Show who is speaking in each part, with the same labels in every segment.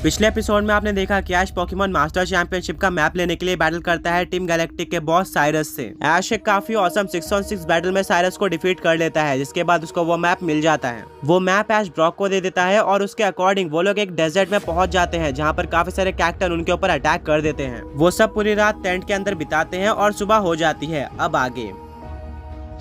Speaker 1: पिछले एपिसोड में आपने देखा कि ऐश पोकेमॉन मास्टर चैंपियनशिप का मैप लेने के लिए बैटल करता है टीम गैलेक्टिक के बॉस साइरस से। ऐश एक काफी औसम 6-on-6 बैटल में साइरस को डिफीट कर लेता है, जिसके बाद उसको वो मैप मिल जाता है। वो मैप ऐश ब्रॉक को दे देता है और उसके अकॉर्डिंग वो लोग एक डेजर्ट में पहुंच जाते हैं, जहाँ पर काफी सारे कैक्टर उनके ऊपर अटैक कर देते हैं। वो सब पूरी रात टेंट के अंदर बिताते हैं और सुबह हो जाती है। अब आगे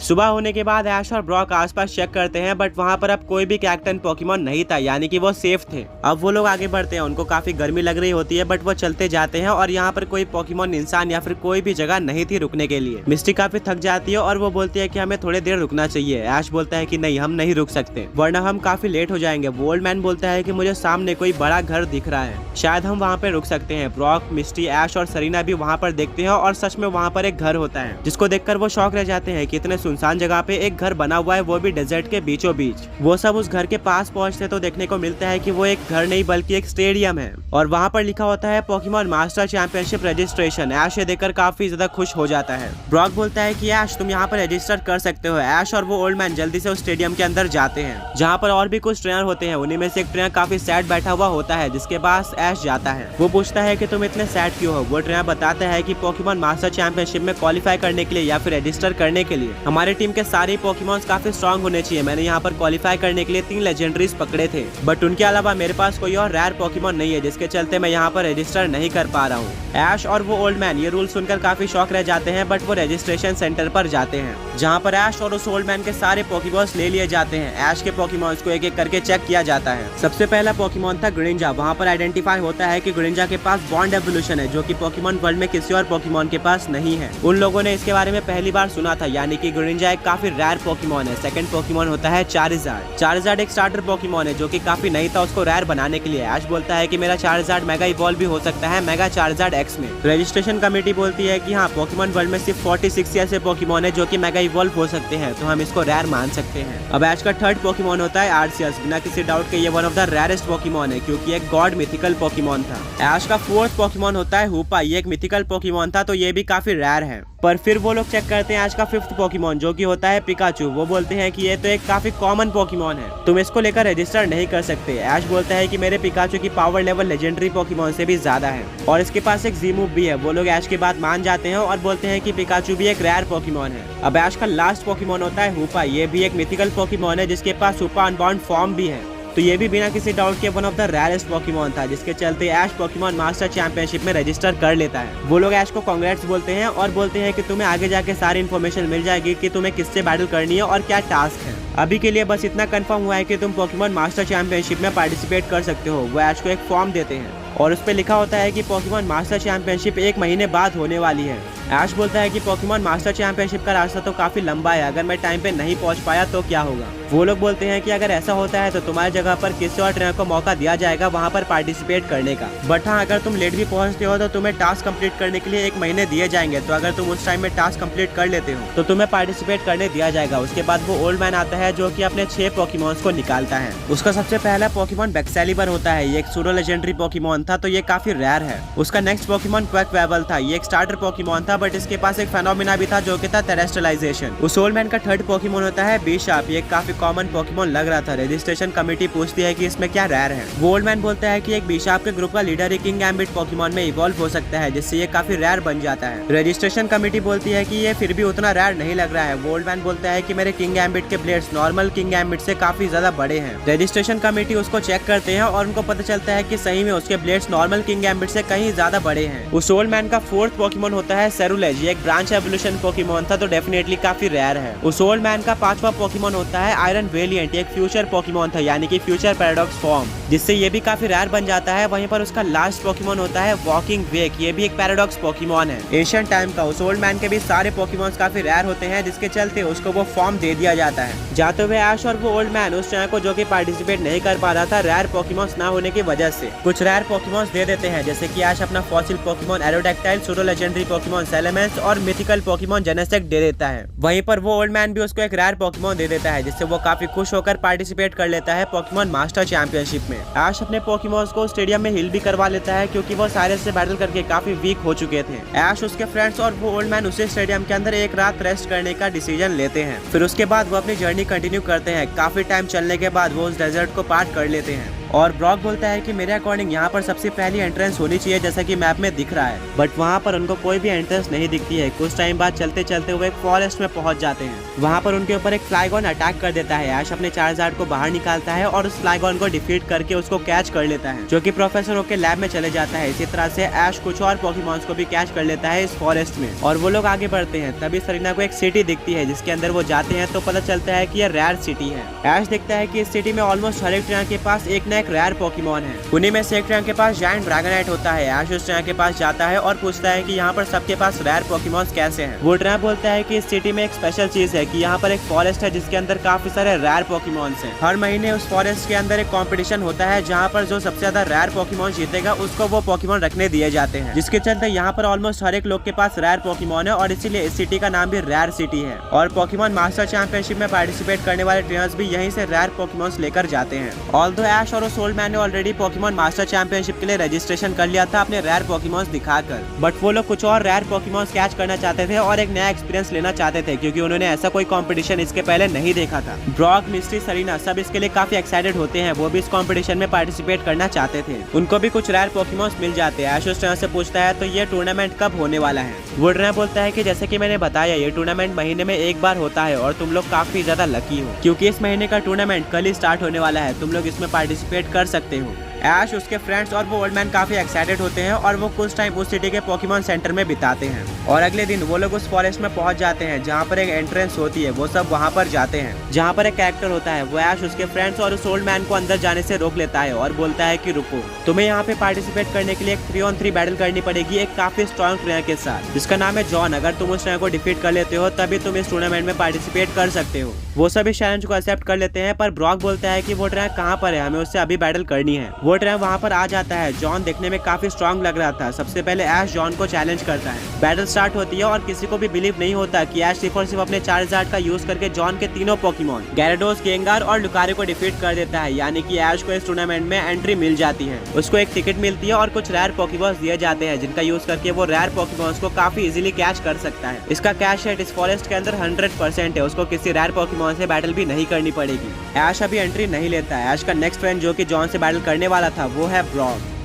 Speaker 1: सुबह होने के बाद ऐश और ब्रॉक आसपास चेक करते हैं, बट वहाँ पर अब कोई भी कैप्टन पोकेमॉन नहीं था, यानी कि वो सेफ थे। अब वो लोग आगे बढ़ते हैं, उनको काफी गर्मी लग रही होती है, बट वो चलते जाते हैं और यहाँ पर कोई पोकेमॉन इंसान या फिर कोई भी जगह नहीं थी रुकने के लिए। मिस्टी काफी थक जाती है और वो बोलती है कि हमें थोड़ी देर रुकना चाहिए। ऐश बोलता है कि नहीं, हम नहीं रुक सकते वरना हम काफी लेट हो जाएंगे। वो ओल्ड मैन बोलता है कि मुझे सामने कोई बड़ा घर दिख रहा है, शायद हम वहाँ पे रुक सकते हैं। ब्रॉक, मिस्टी, ऐश और सरीना भी वहाँ पर देखते हैं और सच में वहाँ पर एक घर होता है, जिसको देखकर वो शॉक रह जाते हैं कि इतने सुनसान जगह पे एक घर बना हुआ है, वो भी डेजर्ट के बीचों बीच। वो सब उस घर के पास पहुंचते तो देखने को मिलता है कि वो एक घर नहीं बल्कि एक स्टेडियम है और वहाँ पर लिखा होता है पोकेमॉन मास्टर चैंपियनशिप रजिस्ट्रेशन। ऐश ये देखकर काफी ज्यादा खुश हो जाता है। ब्रॉक बोलता है कि ऐश तुम यहाँ पर रजिस्टर कर सकते हो। ऐश और वो ओल्ड मैन जल्दी से उस स्टेडियम के अंदर जाते हैं, जहाँ पर और भी कुछ ट्रेनर होते हैं। उन्हीं में से एक ट्रेनर काफी सैड बैठा हुआ होता है, जिसके पास ऐश जाता है। वो पूछता है कि तुम इतने सैड क्यों हो। वो ट्रेनर बताता है कि पोकेमॉन मास्टर चैंपियनशिप में क्वालिफाई करने के लिए या फिर रजिस्टर करने के लिए हमारी टीम के सारे पोकेमॉन्स काफी स्ट्रॉन्ग होने चाहिए। मैंने यहाँ पर क्वालिफाई करने के लिए 3 लेजेंडरीज पकड़े थे, बट उनके अलावा मेरे पास कोई और रेयर पोकेमॉन नहीं है, जिसके चलते मैं यहाँ पर रजिस्टर नहीं कर पा रहा हूँ। ऐश और वो ओल्ड मैन ये रूल सुनकर काफी शॉक रह जाते हैं, बट वो रजिस्ट्रेशन सेंटर पर जाते हैं, जहाँ पर ऐश और उस ओल्ड मैन के सारे पोकेमॉन्स ले लिए जाते हैं। ऐश के पोकेमॉन्स को एक एक करके चेक किया जाता है। सबसे पहला पोकेमॉन था ग्रिंजा। वहाँ पर आइडेंटिफाई होता है कि ग्रिंजा के पास बॉन्ड एवोल्यूशन है, जो कि पोकेमॉन वर्ल्ड में किसी और पोकेमॉन के पास नहीं है। उन लोगों ने इसके बारे में पहली बार सुना था, यानी कि ग्रिंजा एक काफी रेयर पोकेमॉन है। सेकंड पोकेमॉन होता है चारिज़ार्ड। चारिज़ार्ड एक स्टार्टर पोकेमॉन है, जो कि काफी नहीं था उसको रेयर बनाने के लिए। ऐश बोलता है कि मेरा चारिज़ार्ड मेगा इवॉल्व भी हो सकता है मेगा चारिज़ार्ड एक्स में। रजिस्ट्रेशन कमेटी बोलती है कि हाँ, पोकेमॉन वर्ल्ड में सिर्फ 46 ऐसे पोकेमॉन है जो कि मेगा इवॉल्व हो सकते हैं, तो हम इसको रेयर मान सकते हैं। अब ऐश का थर्ड पोकेमॉन होता है आर्सियस। बिना किसी डाउट के ये one of the rarest Pokemon है, क्योंकि एक गॉड मिथिकल पोकेमॉन था। ऐश का फोर्थ पोकेमॉन होता है हुपा। ये एक मिथिकल पोकेमॉन था, तो ये भी काफी रेयर है। पर फिर वो लोग चेक करते हैं ऐश का फिफ्थ पोकेमॉन, जो कि होता है पिकाचू। वो बोलते हैं कि ये तो एक काफी कॉमन पोकेमॉन है, तुम इसको लेकर रजिस्टर नहीं कर सकते। ऐश बोलता है कि मेरे पिकाचू की पावर लेवल लेजेंडरी पोकेमॉन से भी ज्यादा है और इसके पास एक जी मूव भी है। वो लोग ऐश की बात मान जाते हैं और बोलते हैं कि पिकाचू भी एक रेयर पोकेमॉन है। अब ऐश का लास्ट पोकेमॉन होता है हुपा। ये भी एक मिथिकल पोकेमॉन है, जिसके पास हुपा अनबाउंड फॉर्म भी है, तो ये भी बिना किसी डाउट के one of the rarest Pokemon था, जिसके चलते ऐश पोकेमॉन मास्टर चैंपियनशिप में रजिस्टर कर लेता है। वो लोग ऐश को कांग्रेट्स बोलते हैं और बोलते हैं कि तुम्हें आगे जाके सारी इन्फॉर्मेशन मिल जाएगी कि तुम्हें किससे बैटल करनी है और क्या टास्क है। अभी के लिए बस इतना कंफर्म हुआ है कि तुम पोकेमॉन मास्टर चैंपियनशिप में पार्टिसिपेट कर सकते हो। वो ऐश को एक फॉर्म देते हैं और उस पर लिखा होता है कि पोकेमॉन मास्टर चैंपियनशिप 1 महीने बाद होने वाली है। ऐश बोलता है कि पोकेमॉन मास्टर चैंपियनशिप का रास्ता तो काफी लंबा है, अगर मैं टाइम पे नहीं पहुंच पाया तो क्या होगा। वो लोग बोलते हैं कि अगर ऐसा होता है तो तुम्हारी जगह पर किसी और ट्रेनर को मौका दिया जाएगा वहां पर पार्टिसिपेट करने का, बट हाँ, अगर तुम लेट भी पहुंचते हो तो तुम्हें टास्क कंप्लीट करने के लिए 1 महीने दिए जाएंगे। तो अगर तुम उस टाइम में टास्क कंप्लीट कर लेते हो तो तुम्हें पार्टिसिपेट करने दिया जाएगा। उसके बाद वो ओल्ड मैन आता है, जो कि अपने 6 पोकेमॉन्स को निकालता है। उसका सबसे पहला पोकेमॉन बेक्सेलिबर होता है। ये एक सूडो लेजेंडरी पोकेमॉन था, तो ये काफी रेयर है। उसका नेक्स्ट पोकेमॉन क्वैकवेबल था। ये एक स्टार्टर पोकेमॉन था, बट इसके पास एक फेनोमेना भी था, जो कि था टेरेस्ट्रलाइजेशन। उस ओल्ड मैन का थर्ड पोकेमॉन होता है बिशाप। ये काफी कॉमन पोकेमॉन लग रहा था। रजिस्ट्रेशन कमेटी पूछती है कि इसमें क्या रेयर है। वो ओल्ड मैन बोलता है कि एक बिशाप के ग्रुप का लीडर किंग गैम्बिट पोकेमॉन में इवॉल्व हो सकता है, जिससे ये काफी रेयर बन जाता है। रजिस्ट्रेशन कमेटी बोलती है कि ये फिर भी उतना रेयर नहीं लग रहा है। वो ओल्ड मैन बोलता है कि मेरे किंग गैम्बिट के ब्लेड्स नॉर्मल किंग गैम्बिट से काफी ज्यादा बड़े हैं। रजिस्ट्रेशन कमेटी उसको चेक करते हैं और उनको पता चलता है कि सही में उसके ब्लेड्स नॉर्मल किंग गैम्बिट से कहीं ज्यादा बड़े हैं। उस ओल्ड मैन का फोर्थ पोकेमॉन होता है सेरुलेज। ये एक ब्रांच एवोल्यूशन पोकेमॉन था, तो डेफिनेटली काफी रेयर है। उस ओल्ड मैन का 5वां पोकेमॉन होता है आयरन वेलिएंट। एक फ्यूचर पोकेमॉन था, यानी कि फ्यूचर पैराडॉक्स फॉर्म, जिससे ये भी काफी रेयर बन जाता है। वहीं पर उसका लास्ट पोकेमॉन होता है वॉकिंग वेक। ये भी एक पैराडॉक्स पोकेमॉन है एशियन टाइम का। उस ओल्ड मैन के भी सारे पोकेमॉन्स काफी रेयर होते हैं, जिसके चलते उसको वो फॉर्म दे दिया जाता है। जाते हुए ऐश और वो ओल्ड मैन उस ट्रेनर को, जो कि पार्टिसिपेट नहीं कर पा रहा था रेयर पोकेमॉन्स ना होने की वजह से, कुछ रेयर पोकेमॉन्स दे देते हैं, जैसे कि ऐश अपना fossil Pokemon Aerodactyl, pseudo legendary Pokemon Salamence और मिथिकल पोकेमॉन जेनेसेक दे देता है। वहीं पर वो ओल्ड मैन भी उसको एक रेयर पोकेमॉन दे देता है, जिससे वो काफी खुश होकर पार्टिसिपेट कर लेता है पोकेमॉन मास्टर चैंपियनशिप में। ऐश अपने पोकेमॉन्स को स्टेडियम में हील भी करवा लेता है, क्योंकि वो साइरस से बैटल करके काफी वीक हो चुके थे। ऐश, उसके फ्रेंड्स और वो ओल्ड मैन उसी स्टेडियम के अंदर एक रात रेस्ट करने का डिसीजन लेते हैं। फिर उसके बाद वो अपनी जर्नी कंटिन्यू करते हैं। काफी टाइम चलने के बाद वो उस डेजर्ट को पार कर लेते हैं। और ब्रॉक बोलता है कि मेरे अकॉर्डिंग यहाँ पर सबसे पहली एंट्रेंस होनी चाहिए जैसा कि मैप में दिख रहा है, बट वहाँ पर उनको कोई भी एंट्रेंस नहीं दिखती है। कुछ टाइम बाद चलते चलते वो एक फॉरेस्ट में पहुंच जाते हैं। वहाँ पर उनके ऊपर एक फ्लाइगॉन अटैक कर देता है। ऐश अपने चार्जार्ड को बाहर निकालता है और उस फ्लाइगॉन को डिफीट करके उसको कैच कर लेता है, जो कि प्रोफेसर ओक के लैब में चले जाता है। इसी तरह से ऐश कुछ और पॉकीमॉन्स को भी कैच कर लेता है इस फॉरेस्ट में और वो लोग आगे बढ़ते हैं। तभी सरीना को एक सिटी दिखती है जिसके अंदर वो जाते हैं तो पता चलता है कि यह रेयर सिटी है। ऐश देखता है कि इस सिटी में ऑलमोस्ट हर एक ट्रेनर के पास एक न एक रेयर पॉकीमॉन है। उन्हीं में से एक ट्रेनर के पास जायंट ड्रैगनाइट होता है। ऐश उस ट्रेनर के पास जाता है और पूछता है कि यहाँ पर सबके पास रेयर पॉकीमॉन्स कैसे हैं। वो ट्रेनर बोलता है कि इस सिटी में एक स्पेशल चीज है कि यहाँ पर एक फॉरेस्ट है जिसके अंदर काफी सारे रेयर पॉकीमॉन्स हैं। हर महीने उस फॉरेस्ट के अंदर एक कंपटीशन होता है जहाँ पर जो सबसे ज्यादा रेयर पॉकीमॉन जीतेगा उसको वो पॉकीमॉन रखने दिए जाते हैं, जिसके चलते यहाँ पर ऑलमोस्ट हर एक लोग के पास रेयर पॉकीमॉन है और इसीलिए इस सिटी का नाम भी रेयर सिटी है। और पॉकीमॉन मास्टर चैंपियनशिप में पार्टिसिपेट करने वाले ट्रेनर्स भी यहीं से रेयर पॉकीमॉन्स लेकर जाते हैं। ऑल्दो ऐश और सोल्ड मैन ने ऑलरेडी पॉकीमॉन मास्टर चैंपियनशिप के लिए रजिस्ट्रेशन कर लिया था अपने रेयर पॉकीमॉन्स दिखाकर, बट वो लोग कुछ और रेयर पॉकीमॉन्स कैच करना चाहते थे और एक नया एक्सपीरियंस लेना चाहते थे क्योंकि उन्होंने ऐसा कोई कंपटीशन इसके पहले नहीं देखा था। ब्रॉक, मिस्ट्री, सरीना सब इसके लिए काफी एक्साइटेड होते हैं। वो भी इस कंपटीशन में पार्टिसिपेट करना चाहते थे। उनको भी कुछ रेयर पॉकीमॉन्स मिल जाते हैं। ऐश उस ट्रेनर से पूछता है तो ये टूर्नामेंट कब होने वाला है। वो ट्रेनर बोलता है कि जैसे कि मैंने बताया ये टूर्नामेंट महीने में एक बार होता है और तुम लोग काफी ज्यादा लकी हो क्योंकि इस महीने का टूर्नामेंट कल ही स्टार्ट होने वाला है। तुम लोग इसमें पार्टिसिपेट कर सकते हो। ऐश, उसके फ्रेंड्स और वो ओल्ड मैन काफी एक्साइटेड होते हैं और वो कुछ टाइम उस सिटी के पॉकीमॉन सेंटर में बिताते हैं और अगले दिन वो लोग उस फॉरेस्ट में पहुंच जाते हैं जहां पर एक एंट्रेंस होती है। वो सब वहां पर जाते हैं जहां पर एक कैरेक्टर होता है। वो ऐश, उसके फ्रेंड्स और उस ओल्ड मैन को अंदर जाने से रोक लेता है और बोलता है कि रुको, तुम्हें यहाँ पे पार्टिसिपेट करने के लिए एक 3-on-3 बैटल करनी पड़ेगी एक काफी स्ट्रॉन्ग ट्रेनर के साथ जिसका नाम है जॉन। अगर तुम उस ट्रेनर को डिफीट कर लेते हो तभी तुम इस टूर्नामेंट में पार्टिसिपेट कर सकते हो। वो सभी चैलेंज को एक्सेप्ट कर लेते हैं, पर ब्रॉक बोलता है कि वो ट्रेनर कहाँ पर है, हमें उससे अभी बैटल करनी है। वो ट्रेनर वहाँ पर आ जाता है। जॉन देखने में काफी स्ट्रॉन्ग लग रहा था। सबसे पहले ऐश जॉन को चैलेंज करता है। बैटल स्टार्ट होती है और किसी को भी बिलीव नहीं होता कि ऐश सिर्फ और सिर्फ अपने चार्जार्ड का यूज करके जॉन के तीनों पॉकीमॉन गैराडोस, गेंगार और लुकारे को डिफीट कर देता है। यानी कि ऐश को इस टूर्नामेंट में एंट्री मिल जाती है। उसको एक टिकट मिलती है और कुछ रेयर पॉकीमॉन्स दिए जाते हैं जिनका यूज करके वो रेयर पॉकीमॉन्स को काफी इजीली कैच कर सकता है। इसका कैच रेट इस फॉरेस्ट के अंदर 100% है। उसको किसी रेयर पॉकीमॉन से बैटल भी नहीं करनी पड़ेगी। ऐश अभी एंट्री नहीं लेता है। ऐश का नेक्स्ट फ्रेंड जो कि जॉन से बैटल करने वाला था वो है ब्रॉक।